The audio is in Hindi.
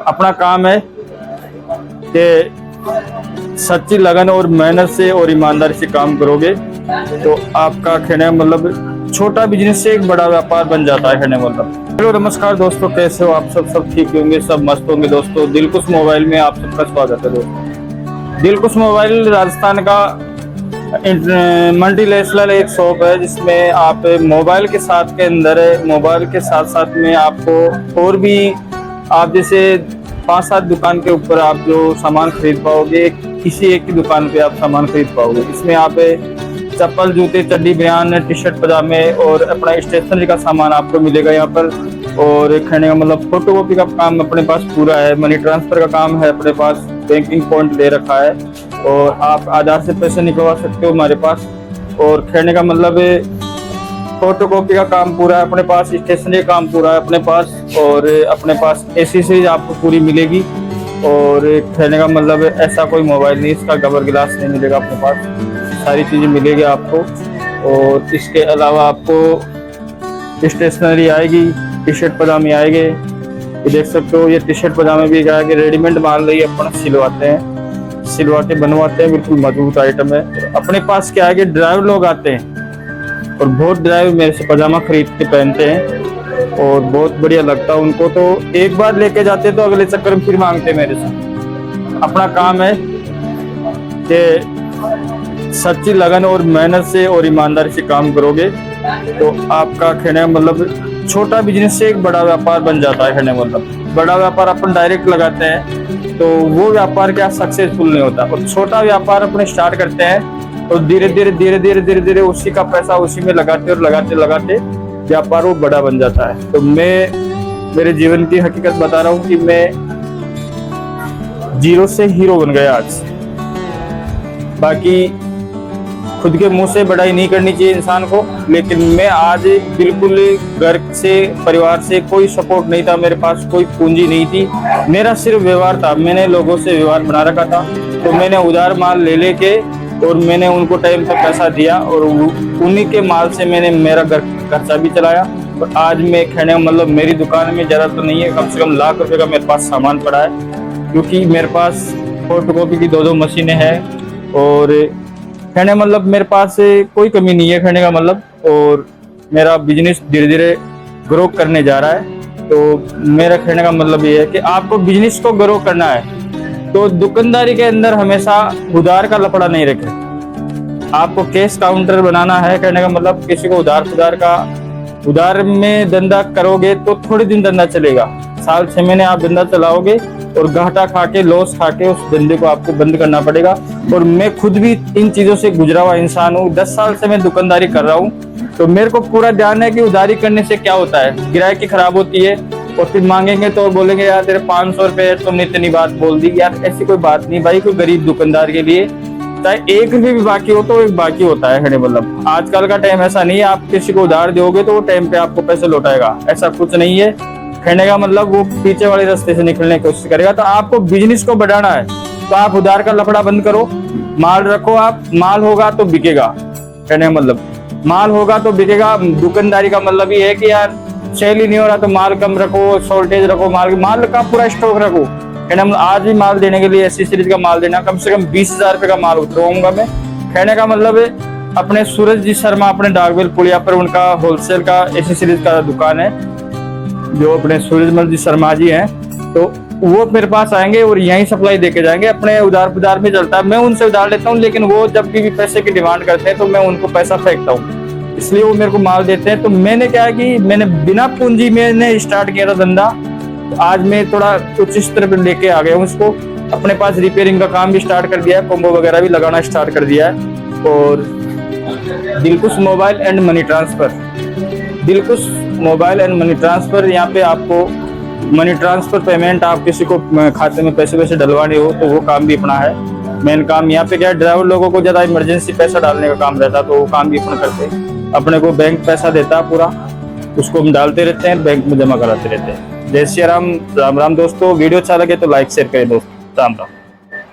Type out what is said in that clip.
अपना काम है कि सच्ची लगन और मेहनत से और ईमानदारी से काम करोगे तो आपका कहने का मतलब छोटा बिजनेस से एक बड़ा व्यापार बन जाता है। कहने का मतलब हेलो नमस्कार दोस्तों, कैसे हो आप सब ठीक होंगे, सब मस्त होंगे दोस्तों। दिलकुश मोबाइल में आप सबका स्वागत है दोस्तों। दिलकुश मोबाइल राजस्थान का मल्टीनेशनल एक शॉप है जिसमें आप मोबाइल के साथ के अंदर मोबाइल के साथ साथ में आपको और भी आप जैसे 5-7 दुकान के ऊपर आप जो सामान खरीद पाओगे किसी एक की दुकान पे आप सामान खरीद पाओगे। इसमें आप चप्पल, जूते, चड्डी, बनियान, टी शर्ट, पजामे और अपना स्टेशनरी का सामान आपको मिलेगा यहाँ पर। और कहने का मतलब फोटोकॉपी का काम अपने पास पूरा है, मनी ट्रांसफर का काम है अपने पास, बैंकिंग पॉइंट दे रखा है और आप आधार से पैसे निकलवा सकते हो हमारे पास। और कहने का मतलब फोटोकॉपी का काम पूरा है अपने पास, स्टेशनरी का काम पूरा है अपने पास और अपने पास एसेसरीज आपको पूरी मिलेगी। और कहने का मतलब ऐसा कोई मोबाइल नहीं, इसका कवर गिलास नहीं मिलेगा अपने पास, सारी चीज़ें मिलेगी आपको। और इसके अलावा आपको स्टेशनरी आएगी, टी शर्ट पजामे आएंगे, ये देख सकते हो। ये टी शर्ट पजामे भी क्या है कि रेडीमेड माल नहीं अपन सिलवाते हैं, सिलवाते बनवाते हैं, बिल्कुल मजबूत आइटम है। अपने पास क्या है कि ड्राइवर लोग आते हैं और बहुत ड्राइवर मेरे से पजामा खरीद के पहनते हैं और बहुत बढ़िया लगता है उनको। तो एक बार लेके जाते तो अगले चक्कर में फिर मांगते मेरे से। अपना काम है कि सच्ची लगन और मेहनत से और ईमानदारी से काम करोगे तो आपका कहने मतलब छोटा बिजनेस से एक बड़ा व्यापार बन जाता है। कहने मतलब बड़ा व्यापार अपन डायरेक्ट लगाते हैं तो वो व्यापार क्या सक्सेसफुल नहीं होता, और छोटा व्यापार अपन स्टार्ट करते हैं और धीरे धीरे उसी का पैसा उसी में लगाते और लगाते व्यापार वो बड़ा बन जाता है। तो मैं मेरे जीवन की हकीकत बता रहा हूँ कि मैं जीरो से हीरो बन गया आज। बाकी खुद के मुंह से बड़ाई नहीं करनी चाहिए इंसान को, लेकिन मैं आज बिल्कुल घर से परिवार से कोई सपोर्ट नहीं था, मेरे पास कोई पूंजी नहीं थी, मेरा सिर्फ व्यवहार था। मैंने लोगों से व्यवहार बना रखा था, तो मैंने उधार माल ले लेके और मैंने उनको टाइम पे पैसा दिया और उन्हीं के माल से मैंने मेरा खर्चा भी चलाया। और आज मैं कहने मतलब मेरी दुकान में ज़्यादा तो नहीं है, कम से कम लाख रुपए का मेरे पास सामान पड़ा है, क्योंकि मेरे पास फोटोकॉपी की 2 मशीनें हैं और कहने मतलब मेरे पास कोई कमी नहीं है कहने का मतलब। और मेरा बिजनेस धीरे धीरे ग्रो करने जा रहा है। तो मेरा कहने का मतलब ये है कि आपको बिजनेस को ग्रो करना है तो दुकानदारी के अंदर हमेशा उधार का लफड़ा नहीं रखे। आपको कैश काउंटर बनाना है कहने का मतलब, किसी को उधार में धंधा करोगे तो थोड़े दिन धंधा चलेगा, साल 6 महीने आप धंधा चलाओगे और घाटा खा के लॉस खा के उस धंधे को आपको बंद करना पड़ेगा। और मैं खुद भी इन चीजों से गुजरा हुआ इंसान हूँ, 10 साल से मैं दुकानदारी कर रहा हूँ, तो मेरे को पूरा ध्यान है कि उधारी करने से क्या होता है। गिराकी खराब होती है और फिर मांगेंगे तो बोलेंगे यार तेरे 500 रुपए तुमने इतनी बात बोल दी। यार ऐसी कोई बात नहीं भाई, कोई गरीब दुकानदार के लिए चाहे 1 रुपये भी बाकी हो तो एक बाकी होता है। कहने मतलब आजकल का टाइम ऐसा नहीं है आप किसी को उधार दोगे तो वो टाइम पे आपको पैसे लौटाएगा, ऐसा कुछ नहीं है। कहने का मतलब वो पीछे वाले रास्ते से निकलने की कोशिश करेगा। तो आपको बिजनेस को बढ़ाना है तो आप उधार का लफड़ा बंद करो, माल रखो, आप माल होगा तो बिकेगा। कहने का मतलब माल होगा तो बिकेगा। दुकानदारी का मतलब ये है कि यार सेल ही नहीं हो रहा तो माल कम रखो, शॉर्टेज रखो, माल का पूरा स्टॉक रखो। कहने मतलब आज भी माल देने के लिए ऐसी सीरीज का माल देना, कम से कम 20,000 रुपए का माल उतरवाऊंगा मैं। कहने का मतलब अपने सूरज जी शर्मा अपने डाकबेल पुलिया पर उनका होलसेल का ऐसी सीरीज का दुकान है, जो अपने सूरजमल जी शर्मा जी हैं, तो वो मेरे पास आएंगे और यहीं सप्लाई देके जाएंगे। अपने उधार में चलता है, मैं उनसे उधार लेता हूँ, लेकिन वो जब भी पैसे की डिमांड करते हैं तो मैं उनको पैसा फेंकता हूँ, इसलिए वो मेरे को माल देते हैं। तो मैंने क्या है कि मैंने बिना पूंजी मैंने स्टार्ट किया था धंधा, तो आज मैं थोड़ा कुछ इस तरह लेके आ गया हूँ इसको। अपने पास रिपेयरिंग का काम भी स्टार्ट कर दिया है, कॉम्बो वगैरह भी लगाना स्टार्ट कर दिया है। और Dilkush mobile and money transfer, Dilkush mobile and money transfer, यहाँ पे आपको मनी ट्रांसफर पेमेंट, आप किसी को खाते में पैसे डलवाने हो तो वो काम भी अपना है। मेन काम यहाँ पे क्या है, ड्राइवर लोगों को ज्यादा इमरजेंसी पैसा डालने का काम रहता है तो वो काम भी अपन करते हैं। अपने को बैंक पैसा देता है पूरा, उसको हम डालते रहते हैं, बैंक में जमा कराते रहते हैं। जय श्री राम, राम राम दोस्तों। वीडियो अच्छा लगे तो लाइक शेयर करें दोस्तों। राम राम।